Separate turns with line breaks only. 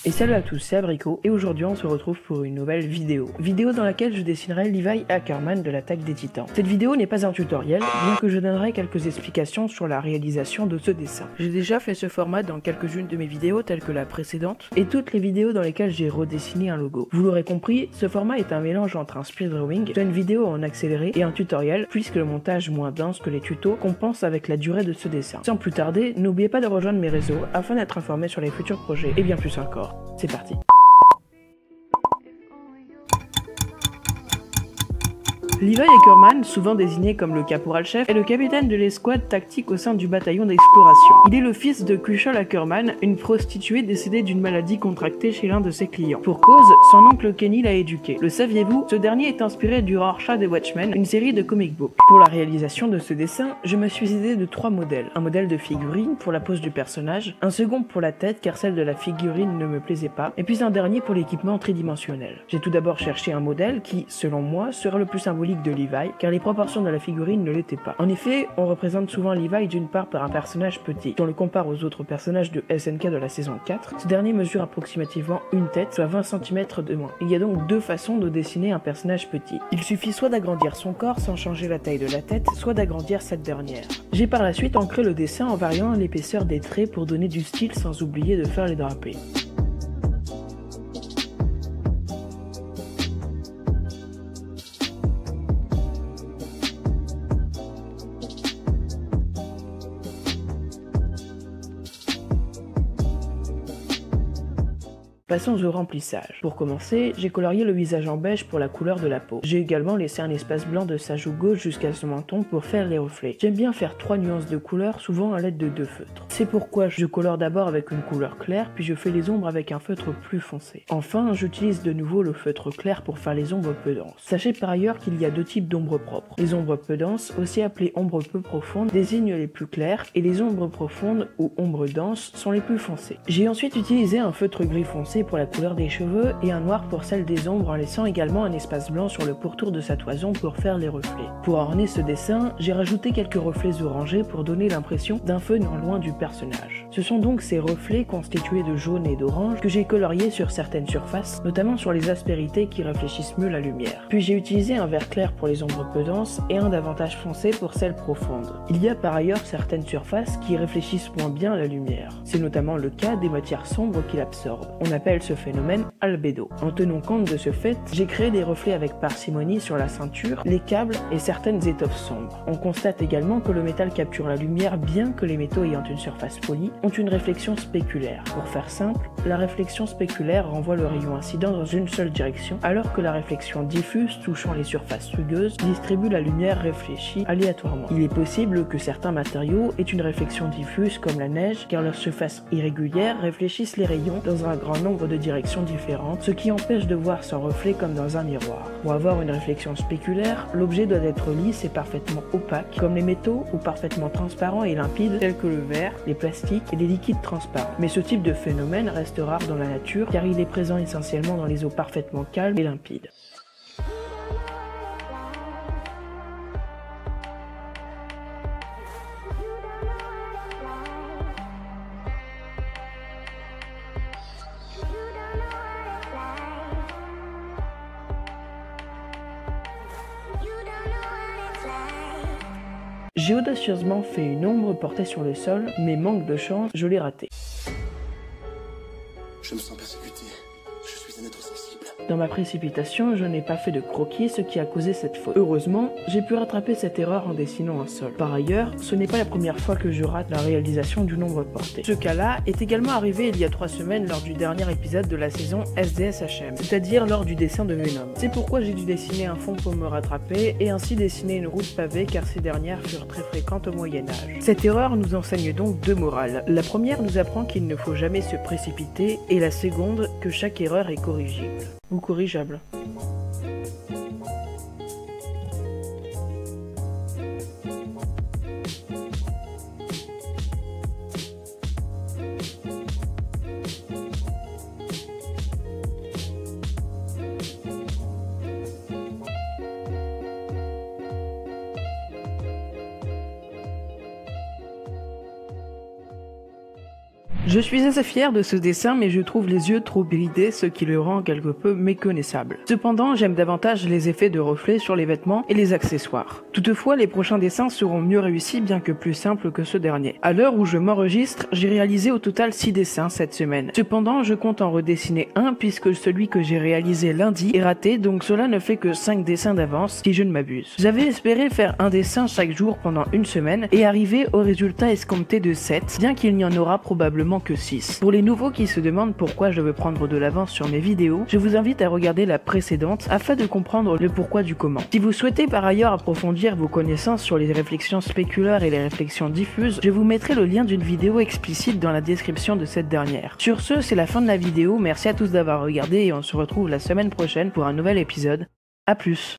Et salut à tous, c'est Abricot et aujourd'hui on se retrouve pour une nouvelle vidéo. Vidéo dans laquelle je dessinerai Levi Ackerman de l'Attaque des Titans. Cette vidéo n'est pas un tutoriel, bien que je donnerai quelques explications sur la réalisation de ce dessin. J'ai déjà fait ce format dans quelques-unes de mes vidéos telles que la précédente et toutes les vidéos dans lesquelles j'ai redessiné un logo. Vous l'aurez compris, ce format est un mélange entre un speed drawing, une vidéo en accéléré et un tutoriel, puisque le montage moins dense que les tutos compense avec la durée de ce dessin. Sans plus tarder, n'oubliez pas de rejoindre mes réseaux afin d'être informé sur les futurs projets et bien plus encore. C'est parti. Levi Ackerman, souvent désigné comme le caporal-chef, est le capitaine de l'escouade tactique au sein du bataillon d'exploration. Il est le fils de Kushal Ackerman, une prostituée décédée d'une maladie contractée chez l'un de ses clients. Pour cause, son oncle Kenny l'a éduqué. Le saviez-vous? Ce dernier est inspiré du Rorschach des Watchmen, une série de comic books. Pour la réalisation de ce dessin, je me suis aidé de 3 modèles. Un modèle de figurine pour la pose du personnage, un second pour la tête car celle de la figurine ne me plaisait pas, et puis un dernier pour l'équipement tridimensionnel. J'ai tout d'abord cherché un modèle qui, selon moi, sera le plus symbolique de Levi, car les proportions de la figurine ne l'étaient pas. En effet, on représente souvent Levi d'une part par un personnage petit. Si on le compare aux autres personnages de SNK de la saison 4, ce dernier mesure approximativement une tête, soit 20 cm de moins. Il y a donc 2 façons de dessiner un personnage petit. Il suffit soit d'agrandir son corps sans changer la taille de la tête, soit d'agrandir cette dernière. J'ai par la suite ancré le dessin en variant l'épaisseur des traits pour donner du style sans oublier de faire les drapés. Passons au remplissage. Pour commencer, j'ai colorié le visage en beige pour la couleur de la peau. J'ai également laissé un espace blanc de sa joue gauche jusqu'à son menton pour faire les reflets. J'aime bien faire 3 nuances de couleur, souvent à l'aide de 2 feutres. C'est pourquoi je colore d'abord avec une couleur claire, puis je fais les ombres avec un feutre plus foncé. Enfin, j'utilise de nouveau le feutre clair pour faire les ombres peu denses. Sachez par ailleurs qu'il y a 2 types d'ombres propres. Les ombres peu denses, aussi appelées ombres peu profondes, désignent les plus claires, et les ombres profondes ou ombres denses sont les plus foncées. J'ai ensuite utilisé un feutre gris foncé pour la couleur des cheveux et un noir pour celle des ombres en laissant également un espace blanc sur le pourtour de sa toison pour faire les reflets. Pour orner ce dessin, j'ai rajouté quelques reflets orangés pour donner l'impression d'un feu non loin du personnage. Ce sont donc ces reflets constitués de jaune et d'orange que j'ai coloriés sur certaines surfaces, notamment sur les aspérités qui réfléchissent mieux la lumière. Puis j'ai utilisé un vert clair pour les ombres peu denses et un davantage foncé pour celles profondes. Il y a par ailleurs certaines surfaces qui réfléchissent moins bien la lumière. C'est notamment le cas des matières sombres qui l'absorbent. On appelle ce phénomène albédo. En tenant compte de ce fait, j'ai créé des reflets avec parcimonie sur la ceinture, les câbles et certaines étoffes sombres. On constate également que le métal capture la lumière bien que les métaux ayant une surface polie ont une réflexion spéculaire. Pour faire simple, la réflexion spéculaire renvoie le rayon incident dans une seule direction, alors que la réflexion diffuse touchant les surfaces rugueuses distribue la lumière réfléchie aléatoirement. Il est possible que certains matériaux aient une réflexion diffuse comme la neige, car leurs surfaces irrégulières réfléchissent les rayons dans un grand nombre de directions différentes, ce qui empêche de voir son reflet comme dans un miroir. Pour avoir une réflexion spéculaire, l'objet doit être lisse et parfaitement opaque, comme les métaux, ou parfaitement transparent et limpide, tels que le verre, les plastiques et les liquides transparents. Mais ce type de phénomène reste rare dans la nature, car il est présent essentiellement dans les eaux parfaitement calmes et limpides. J'ai audacieusement fait une ombre portée sur le sol, mais manque de chance, je l'ai raté.
Je me sens persécuté. Je suis un être sensible.
Dans ma précipitation, je n'ai pas fait de croquis, ce qui a causé cette faute. Heureusement, j'ai pu rattraper cette erreur en dessinant un sol. Par ailleurs, ce n'est pas la première fois que je rate la réalisation d'une ombre portée. Ce cas-là est également arrivé il y a 3 semaines lors du dernier épisode de la saison SDSHM, c'est-à-dire lors du dessin de Venom. C'est pourquoi j'ai dû dessiner un fond pour me rattraper et ainsi dessiner une route pavée car ces dernières furent très fréquentes au Moyen-Âge. Cette erreur nous enseigne donc 2 morales. La première nous apprend qu'il ne faut jamais se précipiter et la seconde que chaque erreur est corrigible. Ou corrigeable. Je suis assez fier de ce dessin, mais je trouve les yeux trop bridés, ce qui le rend quelque peu méconnaissable. Cependant, j'aime davantage les effets de reflets sur les vêtements et les accessoires. Toutefois, les prochains dessins seront mieux réussis, bien que plus simples que ce dernier. À l'heure où je m'enregistre, j'ai réalisé au total 6 dessins cette semaine. Cependant, je compte en redessiner un puisque celui que j'ai réalisé lundi est raté, donc cela ne fait que 5 dessins d'avance si je ne m'abuse. J'avais espéré faire un dessin chaque jour pendant une semaine et arriver au résultat escompté de 7, bien qu'il n'y en aura probablement que 6. Pour les nouveaux qui se demandent pourquoi je veux prendre de l'avance sur mes vidéos, je vous invite à regarder la précédente afin de comprendre le pourquoi du comment. Si vous souhaitez par ailleurs approfondir vos connaissances sur les réflexions spéculaires et les réflexions diffuses, je vous mettrai le lien d'une vidéo explicite dans la description de cette dernière. Sur ce, c'est la fin de la vidéo, merci à tous d'avoir regardé et on se retrouve la semaine prochaine pour un nouvel épisode. A plus.